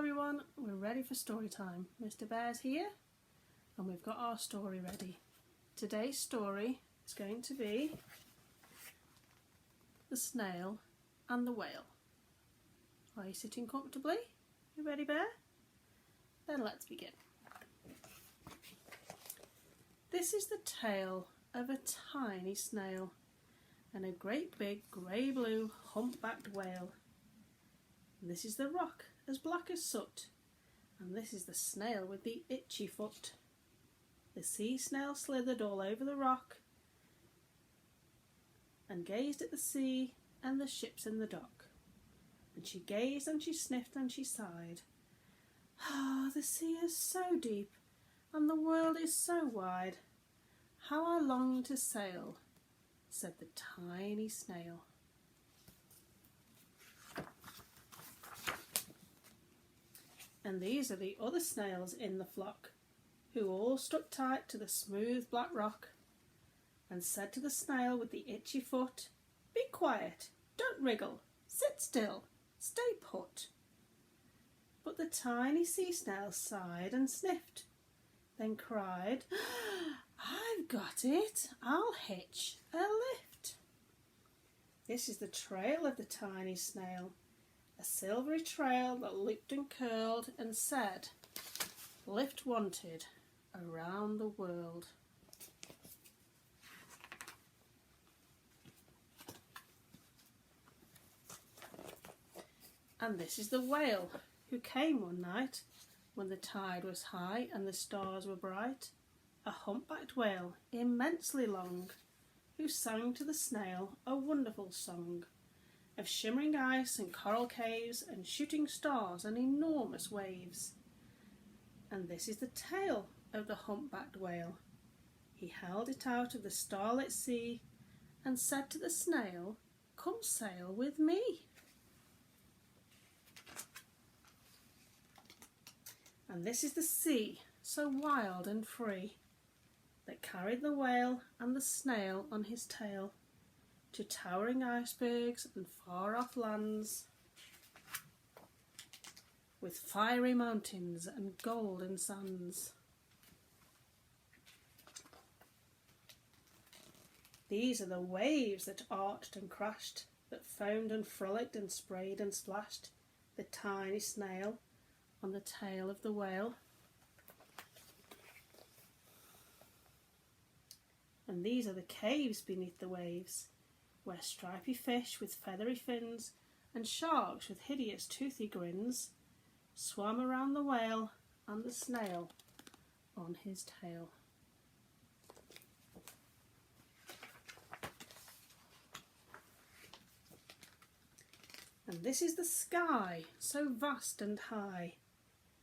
everyone, we're ready for story time. Mr. Bear's here and we've got our story ready. Today's story is going to be The Snail and the Whale. Are you sitting comfortably? You ready, Bear? Then let's begin. This is the tale of a tiny snail and a great big grey-blue humpbacked whale. This is the rock as black as soot, and this is the snail with the itchy foot. The sea snail slithered all over the rock and gazed at the sea and the ships in the dock. And she gazed and she sniffed and she sighed. Ah, the sea is so deep and the world is so wide. How I long to sail, said the tiny snail. And these are the other snails in the flock, who all stuck tight to the smooth black rock, and said to the snail with the itchy foot, "Be quiet, don't wriggle, sit still, stay put." But the tiny sea snail sighed and sniffed, then cried, "I've got it, I'll hitch a lift." This is the trail of the tiny snail, a silvery trail that looped and curled and said, "Lift wanted around the world." And this is the whale who came one night when the tide was high and the stars were bright, a humpbacked whale immensely long, who sang to the snail a wonderful song of shimmering ice and coral caves and shooting stars and enormous waves. And this is the tale of the humpbacked whale. He held it out of the starlit sea and said to the snail, "Come sail with me." And this is the sea, so wild and free, that carried the whale and the snail on his tail to towering icebergs and far-off lands, with fiery mountains and golden sands. These are the waves that arched and crashed, that foamed and frolicked and sprayed and splashed the tiny snail on the tail of the whale. And these are the caves beneath the waves, where stripy fish with feathery fins and sharks with hideous toothy grins swam around the whale and the snail on his tail. And this is the sky, so vast and high,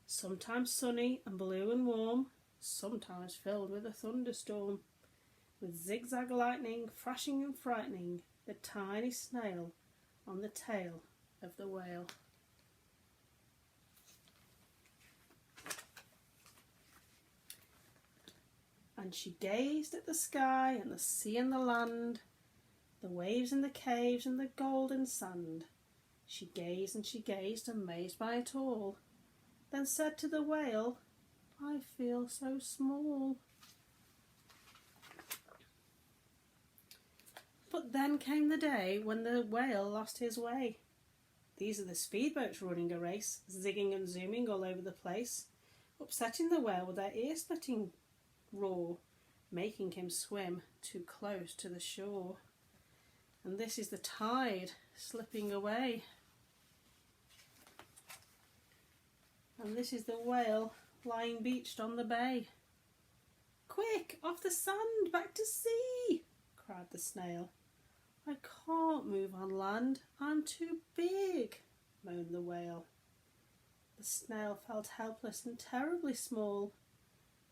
sometimes sunny and blue and warm, sometimes filled with a thunderstorm, with zigzag lightning flashing and frightening the tiny snail on the tail of the whale. And she gazed at the sky and the sea and the land, the waves and the caves and the golden sand. She gazed, amazed by it all, then said to the whale, "I feel so small." But then came the day when the whale lost his way. These are the speedboats running a race, zigging and zooming all over the place, upsetting the whale with their ear-splitting roar, making him swim too close to the shore. And this is the tide slipping away. And this is the whale lying beached on the bay. "Quick, off the sand, back to sea!" cried the snail. "I can't move on land, I'm too big," moaned the whale. The snail felt helpless and terribly small.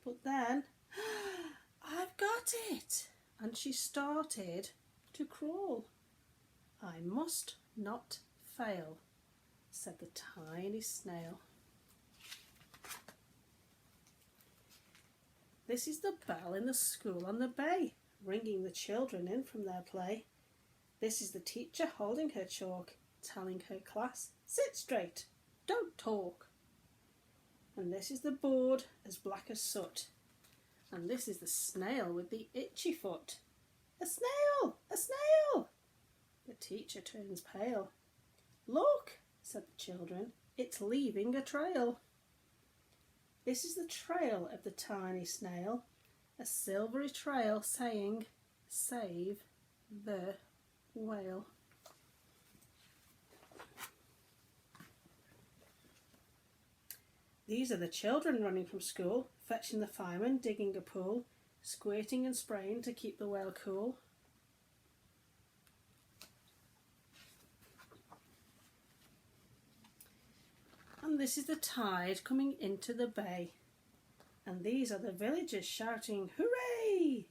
But then, "I've got it!" and she started to crawl. "I must not fail," said the tiny snail. This is the bell in the school on the bay, ringing the children in from their play. This is the teacher holding her chalk, telling her class, "Sit straight, don't talk." And this is the board as black as soot. And this is the snail with the itchy foot. A snail! A snail! The teacher turns pale. Look, said the children, it's leaving a trail. This is the trail of the tiny snail, a silvery trail saying, save the whale. These are the children running from school, fetching the fireman, digging a pool, squirting and spraying to keep the whale cool. And this is the tide coming into the bay. And these are the villagers shouting, hooray!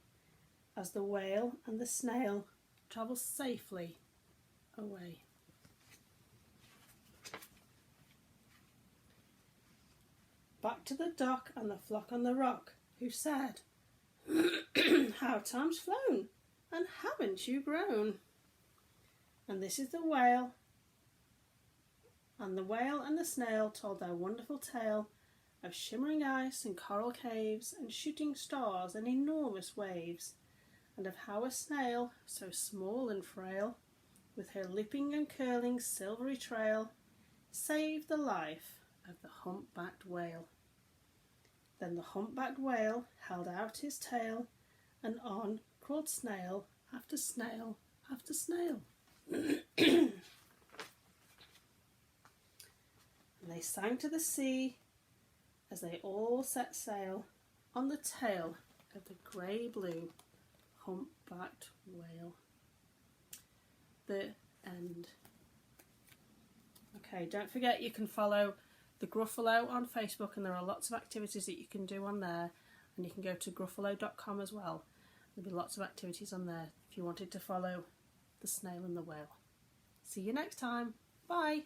As the whale and the snail travel safely away. Back to the dock and the flock on the rock, who said, how time's flown, and haven't you grown? And this is the whale. And the whale and the snail told their wonderful tale of shimmering ice and coral caves and shooting stars and enormous waves, and of how a snail, so small and frail, with her lipping and curling silvery trail, saved the life of the humpbacked whale. Then the humpbacked whale held out his tail, and on crawled snail after snail after snail. And they sang to the sea as they all set sail on the tail of the grey-blue humpbacked whale. The end. Okay, don't forget you can follow the Gruffalo on Facebook, and there are lots of activities that you can do on there, and you can go to gruffalo.com as well. There'll be lots of activities on there if you wanted to follow the snail and the whale. See you next time. Bye.